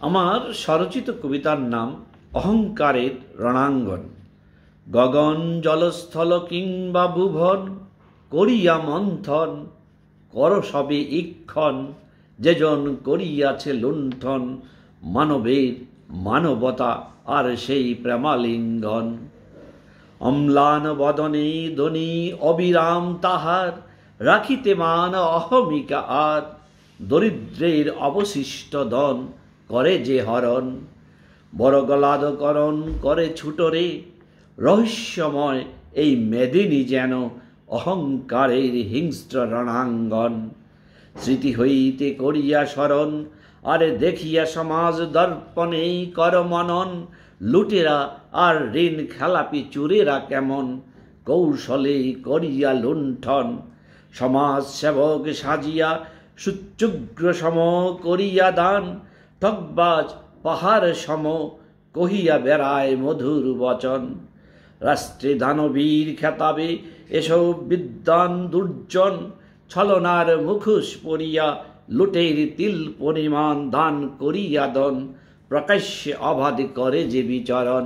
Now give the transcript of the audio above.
আমার স্বরচিত কবিতার নাম অহংকারের রণাঙ্গন। গগন জলস্থল কিংবা ভুবন করিয়া মন্থন, কর সবে ইক্ষণ যেজন করিয়াছে লুণ্ঠন, মানবের মানবতা আর সেই প্রেমালিঙ্গন। অম্লান বদনে ধ্বনি অবিরাম তাহার, রাখিতে মান অহমিকা আর, দরিদ্রের অবশিষ্ট ধন করে যে হরণ। বড় গলাদকরণ করে ছুটরে, রহস্যময় এই মেদিনী যেন অহংকারের হিংস্র রণাঙ্গন। স্মৃতি হইতে করিয়া স্মরণ, আরে দেখিয়া সমাজ দর্পণে কর মনন, লুটেরা আর ঋণ খেলাপি চুরেরা কেমন কৌশলে করিয়া লুণ্ঠন। সমাজ সেবক সাজিয়া সুচ্যুগ্র সম করিয়া দান, ঠকবাজ পাহাড় সম কহিয়া বেড়ায় মধুর বচন। রাষ্ট্রে দানবীর খেতাবে এসব বিদ্বান দুর্জন, ছলনার মুখোশ পরিয়া লুটের তিল পরিমাণ দান করিয়া দন, প্রকাশ্যে অবাধ করে যে বিচরণ।